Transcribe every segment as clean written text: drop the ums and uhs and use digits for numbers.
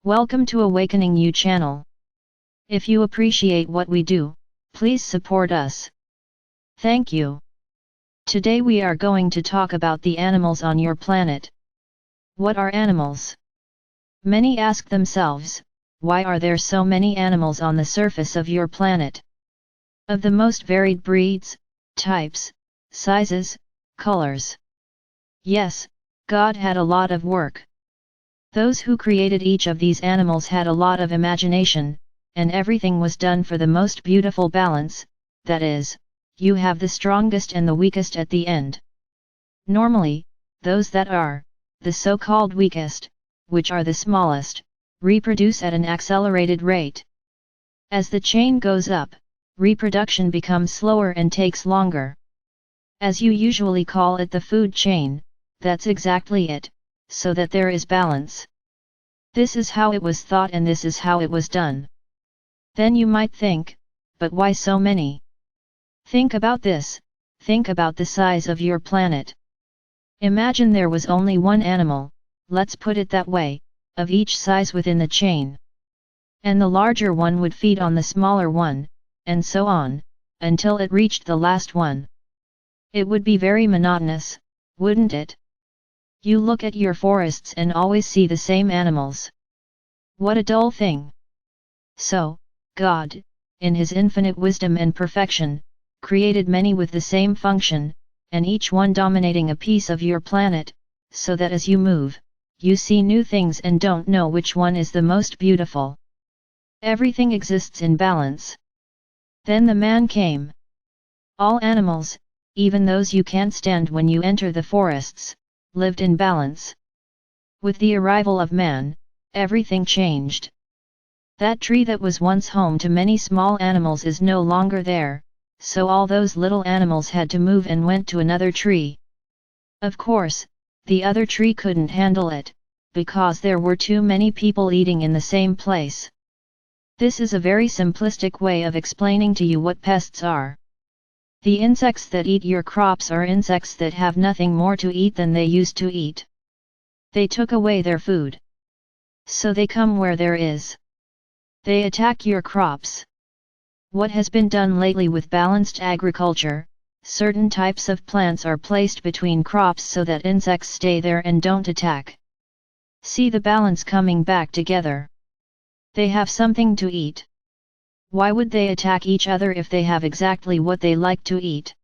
Welcome to Awakening You channel. If you appreciate what we do, please support us. Thank you. Today we are going to talk about the animals on your planet. What are animals? Many ask themselves, why are there so many animals on the surface of your planet? Of the most varied breeds, types, sizes, colors. Yes, God had a lot of work. Those who created each of these animals had a lot of imagination, and everything was done for the most beautiful balance, that is, you have the strongest and the weakest at the end. Normally, those that are, the so-called weakest, which are the smallest, reproduce at an accelerated rate. As the chain goes up, reproduction becomes slower and takes longer. As you usually call it the food chain, that's exactly it, so that there is balance. This is how it was thought and this is how it was done. Then you might think, but why so many? Think about this, think about the size of your planet. Imagine there was only one animal, let's put it that way, of each size within the chain. And the larger one would feed on the smaller one, and so on, until it reached the last one. It would be very monotonous, wouldn't it? You look at your forests and always see the same animals. What a dull thing! So, God, in His infinite wisdom and perfection, created many with the same function, and each one dominating a piece of your planet, so that as you move, you see new things and don't know which one is the most beautiful. Everything exists in balance. Then the man came. All animals, even those you can't stand when you enter the forests, lived in balance. With the arrival of man, everything changed. That tree that was once home to many small animals is no longer there, so all those little animals had to move and went to another tree. Of course, the other tree couldn't handle it, because there were too many people eating in the same place. This is a very simplistic way of explaining to you what pests are. The insects that eat your crops are insects that have nothing more to eat than they used to eat. They took away their food. So they come where there is. They attack your crops. What has been done lately with balanced agriculture, certain types of plants are placed between crops so that insects stay there and don't attack. See the balance coming back together. They have something to eat. Why would they attack each other if they have exactly what they like to eat?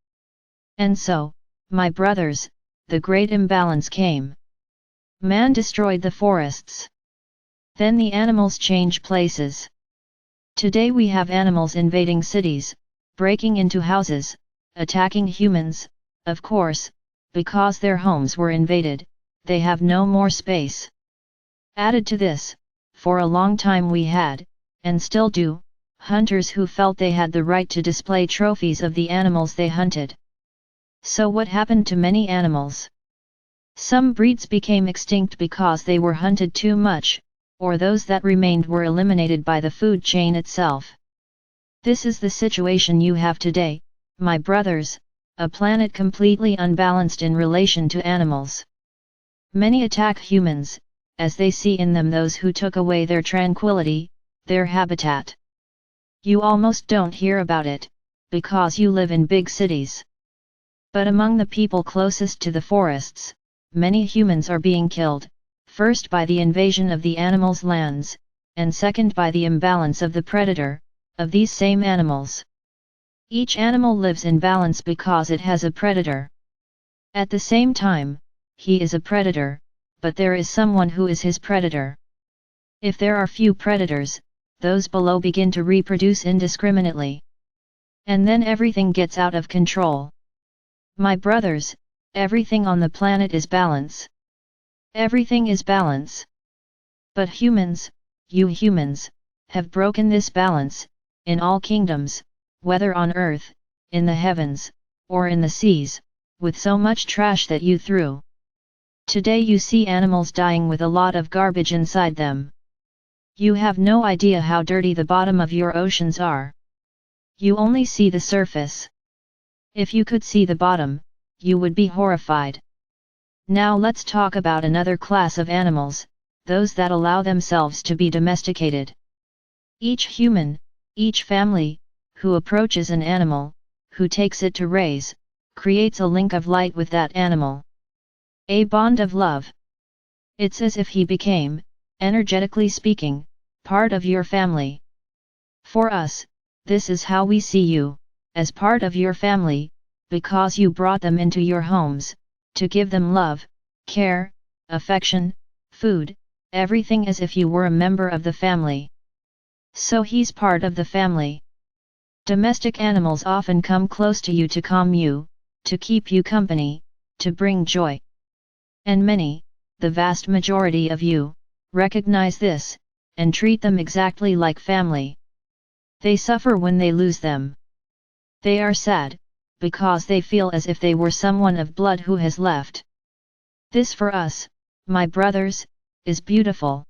And so, my brothers, the great imbalance came. Man destroyed the forests. Then the animals change places. Today we have animals invading cities, breaking into houses, attacking humans, of course, because their homes were invaded, they have no more space. Added to this, for a long time we had, and still do, hunters who felt they had the right to display trophies of the animals they hunted. So what happened to many animals? Some breeds became extinct because they were hunted too much, or those that remained were eliminated by the food chain itself. This is the situation you have today, my brothers, a planet completely unbalanced in relation to animals. Many attack humans, as they see in them those who took away their tranquility, their habitat. You almost don't hear about it, because you live in big cities. But among the people closest to the forests, many humans are being killed, first by the invasion of the animals' lands, and second by the imbalance of the predator, of these same animals. Each animal lives in balance because it has a predator. At the same time, he is a predator, but there is someone who is his predator. If there are few predators, those below begin to reproduce indiscriminately. And then everything gets out of control. My brothers, everything on the planet is balance. Everything is balance. But humans, you humans, have broken this balance, in all kingdoms, whether on earth, in the heavens, or in the seas, with so much trash that you threw. Today you see animals dying with a lot of garbage inside them. You have no idea how dirty the bottom of your oceans are. You only see the surface. If you could see the bottom, you would be horrified. Now let's talk about another class of animals, those that allow themselves to be domesticated. Each human, each family, who approaches an animal, who takes it to raise, creates a link of light with that animal. A bond of love. It's as if he became, energetically speaking, part of your family. For us, this is how we see you, as part of your family, because you brought them into your homes, to give them love, care, affection, food, everything as if you were a member of the family. So he's part of the family. Domestic animals often come close to you to calm you, to keep you company, to bring joy. And many, the vast majority of you, recognize this, and treat them exactly like family. They suffer when they lose them. They are sad, because they feel as if they were someone of blood who has left. This for us, my brothers, is beautiful.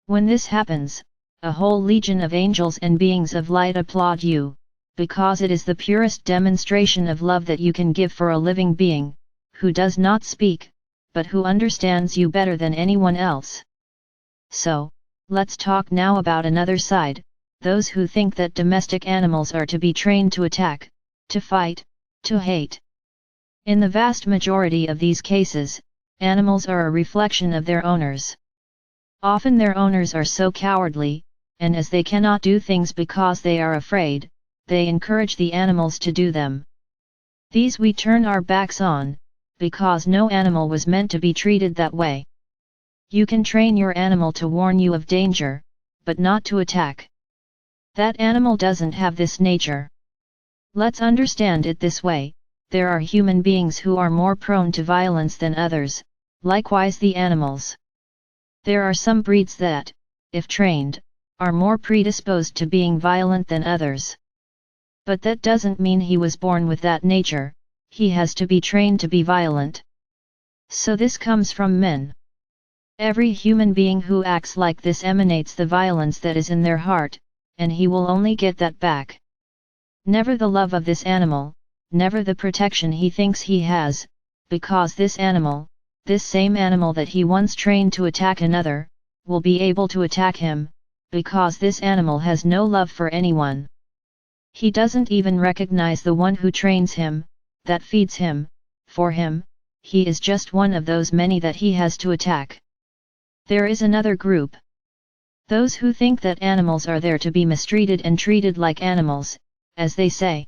When this happens, a whole legion of angels and beings of light applaud you, because it is the purest demonstration of love that you can give for a living being, who does not speak, but who understands you better than anyone else. So, let's talk now about another side, those who think that domestic animals are to be trained to attack, to fight, to hate. In the vast majority of these cases, animals are a reflection of their owners. Often their owners are so cowardly, and as they cannot do things because they are afraid, they encourage the animals to do them. These we turn our backs on, because no animal was meant to be treated that way. You can train your animal to warn you of danger, but not to attack. That animal doesn't have this nature. Let's understand it this way: there are human beings who are more prone to violence than others, likewise the animals. There are some breeds that, if trained, are more predisposed to being violent than others. But that doesn't mean he was born with that nature, he has to be trained to be violent. So this comes from men. Every human being who acts like this emanates the violence that is in their heart, and he will only get that back. Never the love of this animal, never the protection he thinks he has, because this animal, this same animal that he once trained to attack another, will be able to attack him, because this animal has no love for anyone. He doesn't even recognize the one who trains him, that feeds him. For him, he is just one of those many that he has to attack. There is another group. Those who think that animals are there to be mistreated and treated like animals, as they say.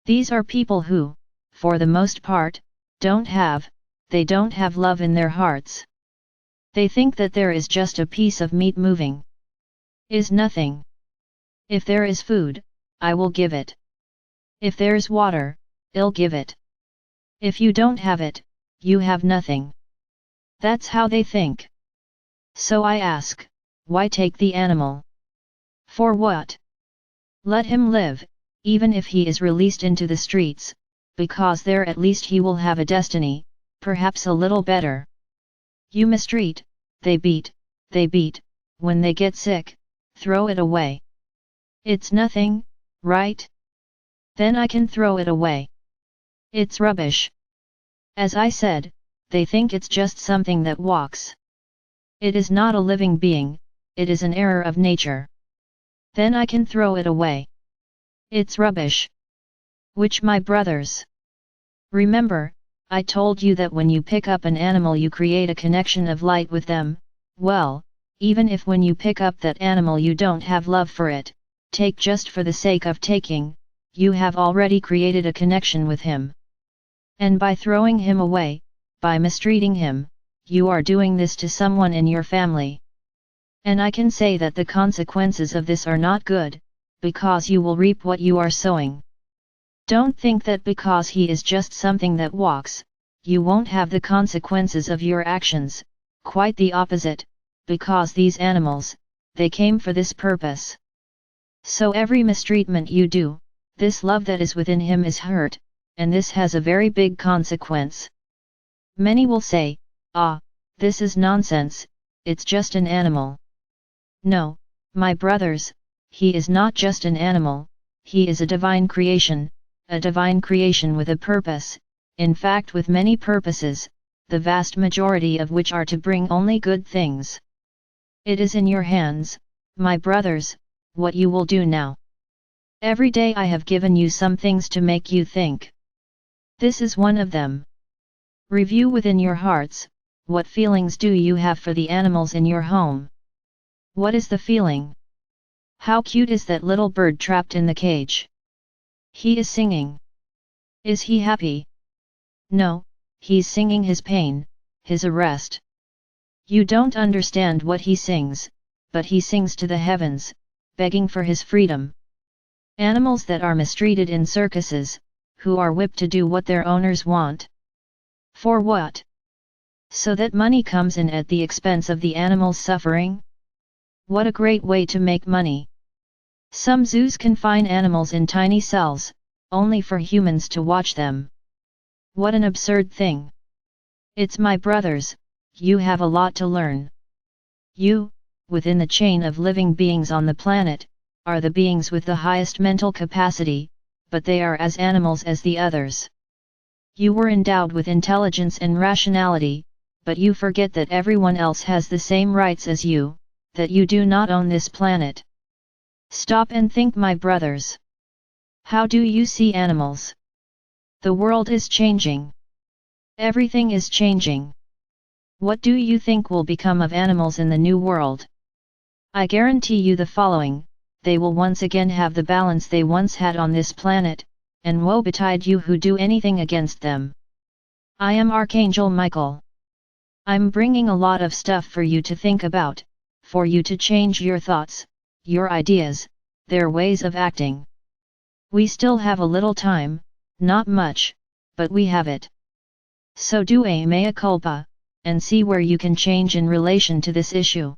These are people who, for the most part, they don't have love in their hearts. They think that there is just a piece of meat moving. Is nothing. If there is food, I will give it. If there's water, I'll give it. If you don't have it, you have nothing. That's how they think. So I ask, why take the animal? For what? Let him live, even if he is released into the streets, because there at least he will have a destiny, perhaps a little better. You mistreat, they beat, when they get sick, throw it away. It's nothing, right? Then I can throw it away. It's rubbish. As I said, they think it's just something that walks. It is not a living being, it is an error of nature. Then I can throw it away. It's rubbish. Which, my brothers? Remember, I told you that when you pick up an animal you create a connection of light with them. Well, even if when you pick up that animal you don't have love for it, take just for the sake of taking, you have already created a connection with him. And by throwing him away, by mistreating him, you are doing this to someone in your family. And I can say that the consequences of this are not good, because you will reap what you are sowing. Don't think that because he is just something that walks, you won't have the consequences of your actions, quite the opposite, because these animals, they came for this purpose. So every mistreatment you do, this love that is within him is hurt, and this has a very big consequence. Many will say, "Ah, this is nonsense, it's just an animal." No, my brothers, he is not just an animal, he is a divine creation with a purpose, in fact with many purposes, the vast majority of which are to bring only good things. It is in your hands, my brothers, what you will do now. Every day I have given you some things to make you think. This is one of them. Review within your hearts, what feelings do you have for the animals in your home? What is the feeling? How cute is that little bird trapped in the cage? He is singing. Is he happy? No, he's singing his pain, his arrest. You don't understand what he sings, but he sings to the heavens, begging for his freedom. Animals that are mistreated in circuses, who are whipped to do what their owners want. For what? So that money comes in at the expense of the animal's suffering? What a great way to make money! Some zoos confine animals in tiny cells, only for humans to watch them. What an absurd thing! It's my brothers, you have a lot to learn. You, within the chain of living beings on the planet, are the beings with the highest mental capacity, but they are as animals as the others. You were endowed with intelligence and rationality, but you forget that everyone else has the same rights as you, that you do not own this planet. Stop and think, my brothers. How do you see animals? The world is changing. Everything is changing. What do you think will become of animals in the new world? I guarantee you the following: they will once again have the balance they once had on this planet, and woe betide you who do anything against them. I am Archangel Michael. I'm bringing a lot of stuff for you to think about, for you to change your thoughts, your ideas, their ways of acting. We still have a little time, not much, but we have it. So do a mea culpa, and see where you can change in relation to this issue.